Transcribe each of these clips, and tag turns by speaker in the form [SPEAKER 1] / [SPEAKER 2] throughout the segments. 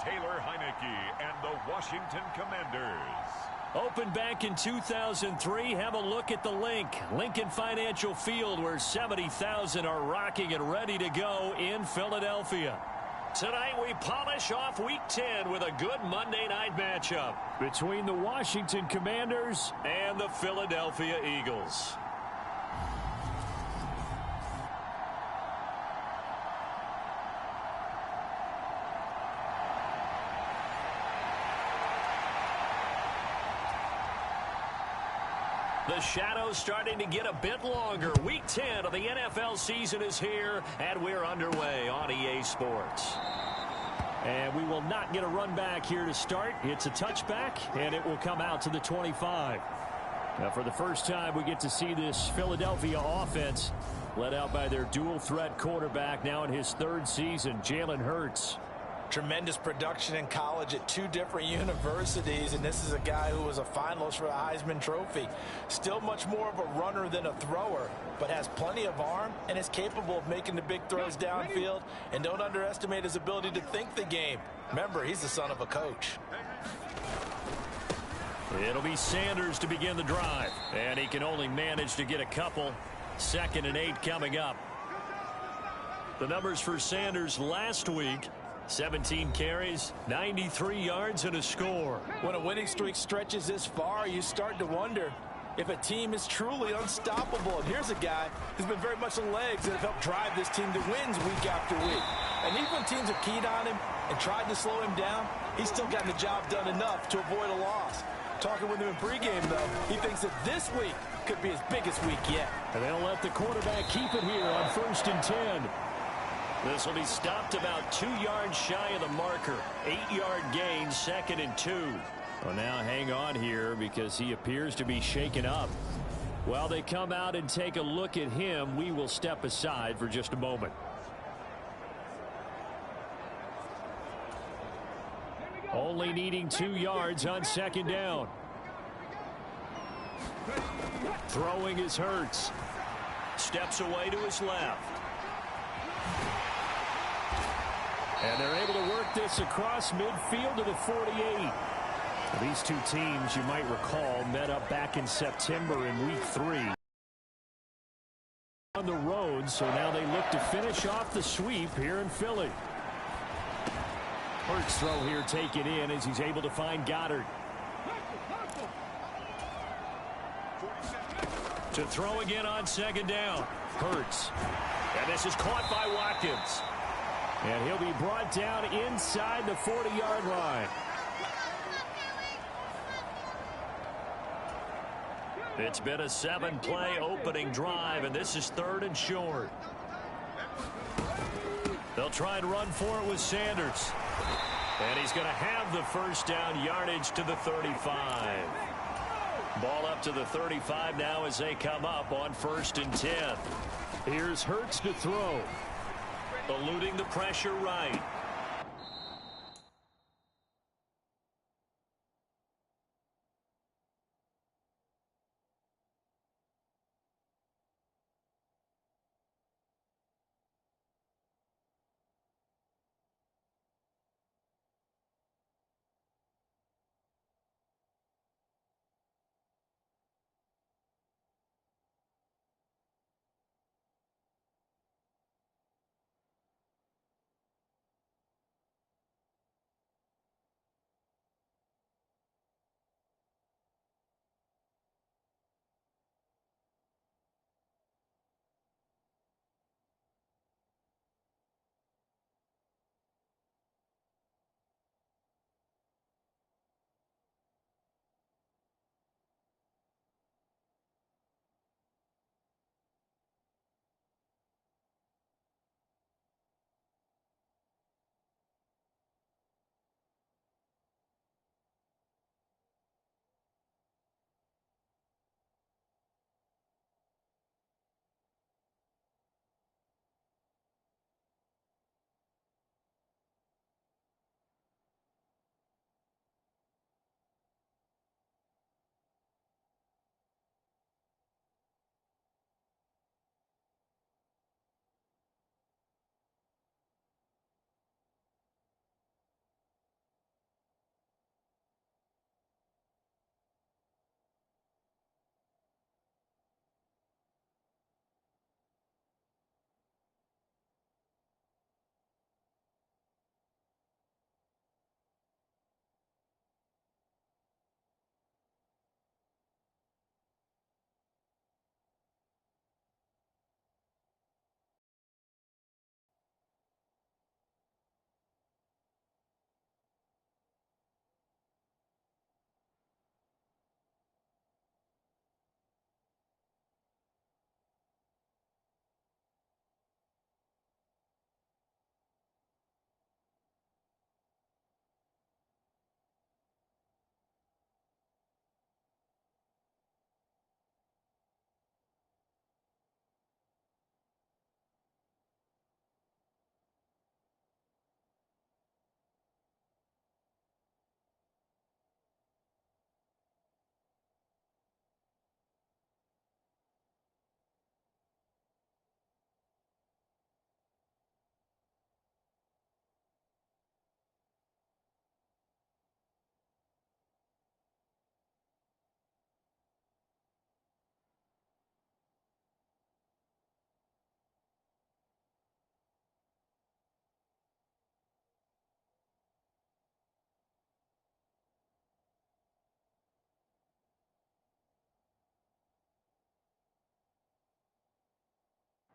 [SPEAKER 1] Taylor Heineke and the Washington Commanders.
[SPEAKER 2] Opened back in 2003. Have a look at the link. Lincoln Financial Field, where 70,000 are rocking and ready to go in Philadelphia. Tonight we polish off Week 10 with a good Monday night matchup between the Washington Commanders and the Philadelphia Eagles. The shadow's starting to get a bit longer. Week 10 of the NFL season is here, and we're underway on EA Sports. And we will not get a run back here to start. It's a touchback, and it will come out to the 25. Now, for the first time, we get to see this Philadelphia offense led out by their dual-threat quarterback now in his third season, Jalen Hurts.
[SPEAKER 3] Tremendous production in college at two different universities, and this is a guy who was a finalist for the Heisman Trophy. Still much more of a runner than a thrower, but has plenty of arm and is capable of making the big throws downfield. And don't underestimate his ability to think the game. Remember, he's the son of a coach.
[SPEAKER 2] It'll be Sanders to begin the drive, and he can only manage to get a couple. 2nd and 8 coming up. The numbers for Sanders last week: 17 carries, 93 yards, and a score.
[SPEAKER 3] When a winning streak stretches this far, you start to wonder if a team is truly unstoppable. And here's a guy who's been very much the legs that have helped drive this team to wins week after week. And even when teams have keyed on him and tried to slow him down, he's still gotten the job done enough to avoid a loss. Talking with him in pregame, though, he thinks that this week could be his biggest week yet.
[SPEAKER 2] And they'll let the quarterback keep it here on 1st and 10. This will be stopped about 2 yards shy of the marker. 8-yard gain, 2nd and 2. Well, now hang on here because he appears to be shaken up. While they come out and take a look at him, we will step aside for just a moment. Only needing 2 yards on 2nd down. Throwing is Hurts. Steps away to his left. And they're able to work this across midfield to the 48. These two teams, you might recall, met up back in September in Week 3. On the road, so now they look to finish off the sweep here in Philly. Hurts throw here taken in as he's able to find Goddard. To throw again on 2nd down. Hurts. And this is caught by Watkins. And he'll be brought down inside the 40-yard line. It's been a 7-play opening drive, and this is 3rd and short. They'll try and run for it with Sanders. And he's going to have the 1st down yardage to the 35. Ball up to the 35 now as they come up on 1st and 10. Here's Hurts to throw. Eluding the pressure right.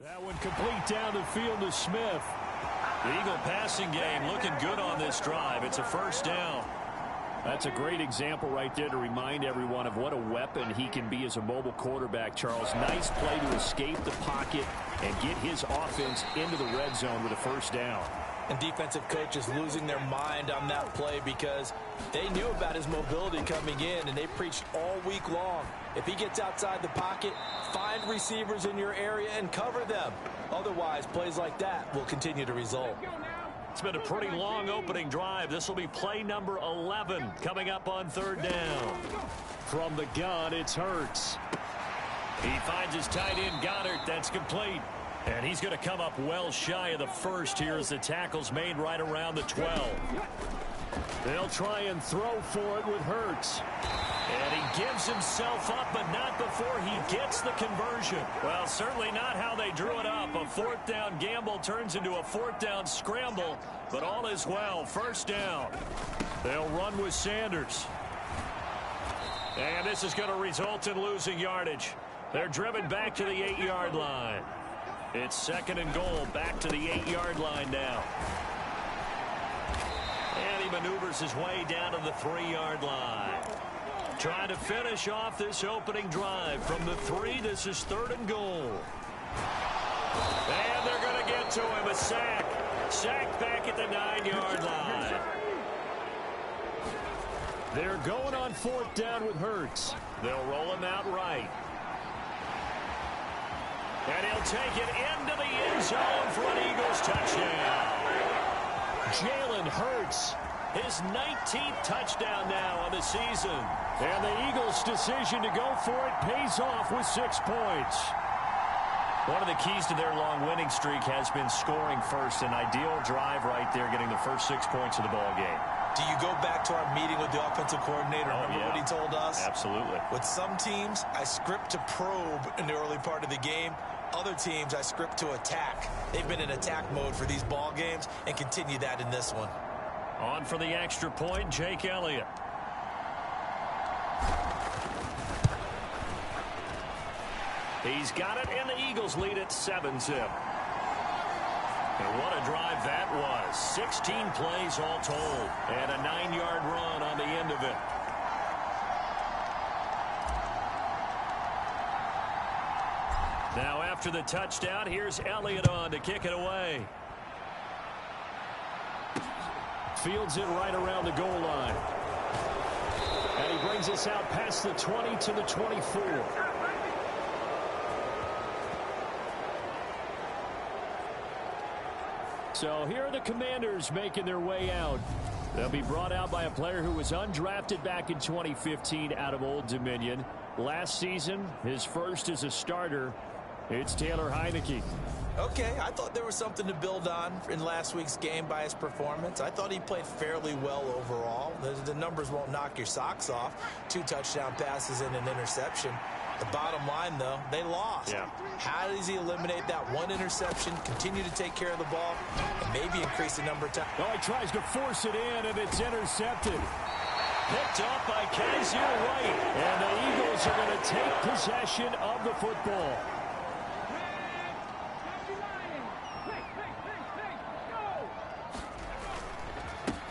[SPEAKER 2] That one complete down the field to Smith. The Eagle passing game looking good on this drive. It's a first down. That's a great example right there to remind everyone of what a weapon he can be as a mobile quarterback, Charles. Nice play to escape the pocket and get his offense into the red zone with a first down.
[SPEAKER 3] And defensive coaches losing their mind on that play because they knew about his mobility coming in, and they preached all week long. If he gets outside the pocket, find receivers in your area and cover them. Otherwise, plays like that will continue to result.
[SPEAKER 2] It's been a pretty long opening drive. This will be play number 11 coming up on third down. From the gun, it's Hurts. He finds his tight end, Goddard. That's complete. And he's going to come up well shy of the first here as the tackle's made right around the 12. They'll try and throw for it with Hurts. And he gives himself up, but not before he gets the conversion. Well, certainly not how they drew it up. A fourth down gamble turns into a fourth down scramble, but all is well. First down. They'll run with Sanders. And this is going to result in losing yardage. They're driven back to the 8-yard line. It's second and goal, back to the 8-yard line now. And he maneuvers his way down to the 3-yard line. Trying to finish off this opening drive. From the 3, this is third and goal. And they're going to get to him. A sack. Sack back at the 9-yard line. They're going on fourth down with Hurts. They'll roll him out right. And he'll take it into the end zone for an Eagles touchdown. Jalen Hurts, his 19th touchdown now on the season. And the Eagles' decision to go for it pays off with 6 points. One of the keys to their long winning streak has been scoring first. An ideal drive right there, getting the first 6 points of the ball game.
[SPEAKER 3] Do you go back to our meeting with the offensive coordinator? Remember what he told us?
[SPEAKER 2] Absolutely.
[SPEAKER 3] With some teams, I script to probe in the early part of the game. Other teams, I script to attack. They've been in attack mode for these ball games and continue that in this one.
[SPEAKER 2] On for the extra point, Jake Elliott. He's got it, and the Eagles lead at 7-zip. And what a drive that was. 16 plays all told, and a 9-yard run on the end of it. Now after the touchdown, here's Elliott on to kick it away. Fields it right around the goal line. And he brings us out past the 20 to the 24. So here are the Commanders making their way out. They'll be brought out by a player who was undrafted back in 2015 out of Old Dominion. Last season, his first as a starter. It's Taylor Heineke.
[SPEAKER 3] Okay, I thought there was something to build on in last week's game by his performance. I thought he played fairly well overall. The numbers won't knock your socks off. 2 touchdown passes and an interception. The bottom line, though, they lost.
[SPEAKER 2] Yeah.
[SPEAKER 3] How does he eliminate that one interception, continue to take care of the ball, and maybe increase the number of times?
[SPEAKER 2] Oh, he tries to force it in, and it's intercepted. Picked up by Kaiser White. And the Eagles are going to take possession of the football.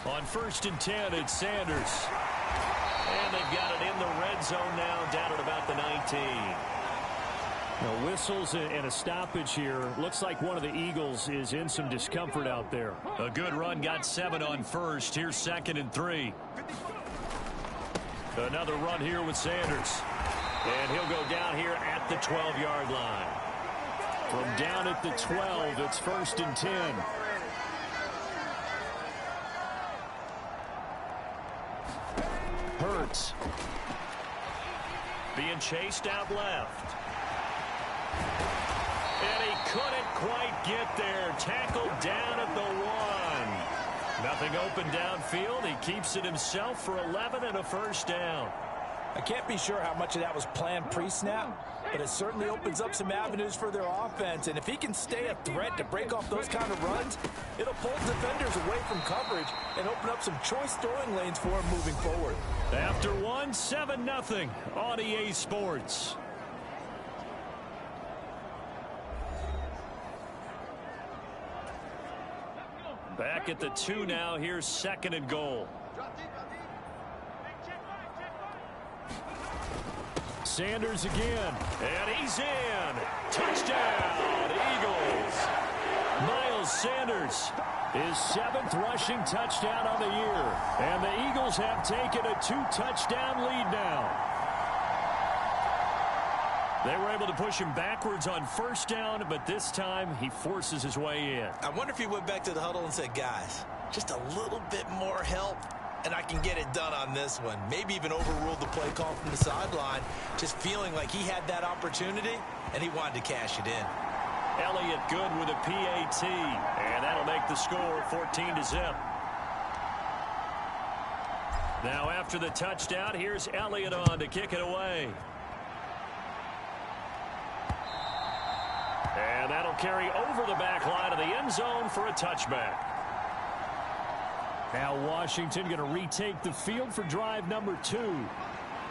[SPEAKER 2] On 1st and 10, it's Sanders. And they've got it in the red zone now, down at about the 19. Now, whistles and a stoppage here. Looks like one of the Eagles is in some discomfort out there. A good run, got 7 on first. Here's 2nd and 3. Another run here with Sanders. And he'll go down here at the 12-yard line. From down at the 12, it's 1st and 10. Hurts. Being chased out left. And he couldn't quite get there. Tackled down at the 1. Nothing open downfield. He keeps it himself for 11 and a first down.
[SPEAKER 3] I can't be sure how much of that was planned pre-snap, but it certainly opens up some avenues for their offense. And if he can stay a threat to break off those kind of runs, it'll pull defenders away from coverage and open up some choice throwing lanes for him moving forward.
[SPEAKER 2] After 1, 7-0 on EA Sports. Back at the 2 now. Here's 2nd and goal. Sanders again. And he's in. Touchdown, Eagles. Miles Sanders, his 7th rushing touchdown on the year. And the Eagles have taken a 2-touchdown lead now. They were able to push him backwards on 1st down, but this time he forces his way in.
[SPEAKER 3] I wonder if he went back to the huddle and said, guys, just a little bit more help, and I can get it done on this one. Maybe even overruled the play call from the sideline, just feeling like he had that opportunity, and he wanted to cash it in.
[SPEAKER 2] Elliott good with a PAT, and that'll make the score 14-0. Now after the touchdown, here's Elliott on to kick it away. And that'll carry over the back line of the end zone for a touchback. Now Washington going to retake the field for drive number 2.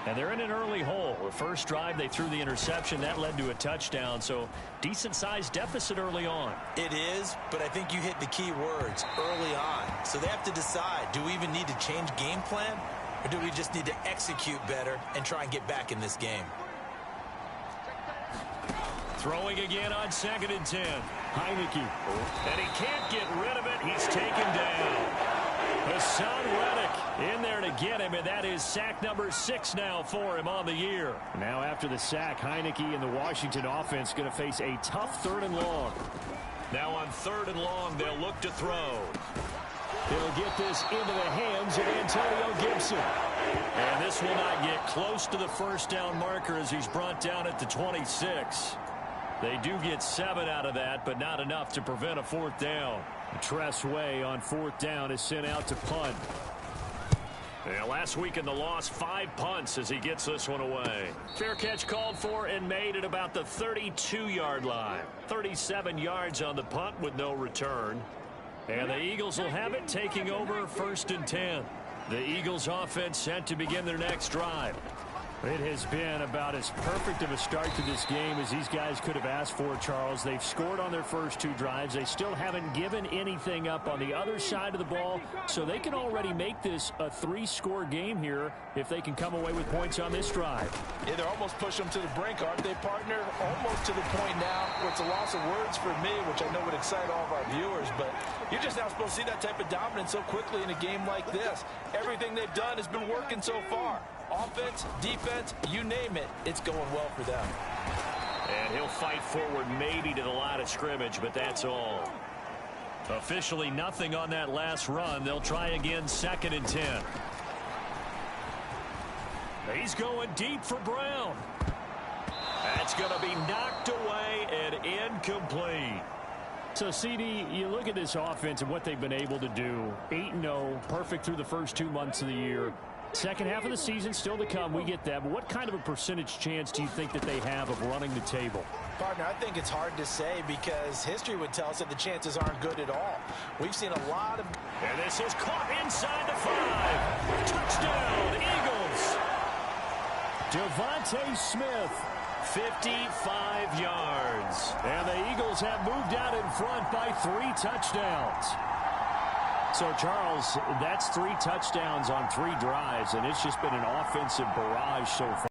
[SPEAKER 2] And they're in an early hole. The first drive, they threw the interception. That led to a touchdown, so decent-sized deficit early on.
[SPEAKER 3] It is, but I think you hit the key words, early on. So they have to decide, do we even need to change game plan, or do we just need to execute better and try and get back in this game?
[SPEAKER 2] Throwing again on 2nd and 10. Heineke. And he can't get rid of it. He's taken down. Hassan Reddick in there to get him, and that is sack number 6 now for him on the year. Now after the sack, Heineke and the Washington offense going to face a tough 3rd and long. Now on 3rd and long, they'll look to throw. He'll get this into the hands of Antonio Gibson. And this will not get close to the 1st down marker as he's brought down at the 26. They do get 7 out of that, but not enough to prevent a 4th down. Tress Way on 4th down is sent out to punt. Yeah, last week in the loss, 5 punts as he gets this one away. Fair catch called for and made at about the 32-yard line. 37 yards on the punt with no return. And the Eagles will have it, taking over 1st and 10. The Eagles offense set to begin their next drive. It has been about as perfect of a start to this game as these guys could have asked for, Charles. They've scored on their first 2 drives. They still haven't given anything up on the other side of the ball, so they can already make this a 3-score game here if they can come away with points on this drive.
[SPEAKER 4] Yeah, they're almost pushing them to the brink, aren't they, partner? Almost to the point now where it's a loss of words for me, which I know would excite all of our viewers, but you're just not supposed to see that type of dominance so quickly in a game like this. Everything they've done has been working so far. Offense, defense, you name it, it's going well for them.
[SPEAKER 2] And he'll fight forward maybe to the line of scrimmage, but that's all. Officially nothing on that last run. They'll try again 2nd and 10. He's going deep for Brown. That's going to be knocked away and incomplete. So, CD, you look at this offense and what they've been able to do. 8-0, perfect through the first 2 months of the year. Second half of the season still to come. We get that. But what kind of a percentage chance do you think that they have of running the table?
[SPEAKER 4] Partner, I think it's hard to say because history would tell us that the chances aren't good at all. We've seen a lot of...
[SPEAKER 2] And this is caught inside the 5. Touchdown, Eagles. Devontae Smith, 55 yards. And the Eagles have moved out in front by 3 touchdowns. So, Charles, that's 3 touchdowns on 3 drives, and it's just been an offensive barrage so far.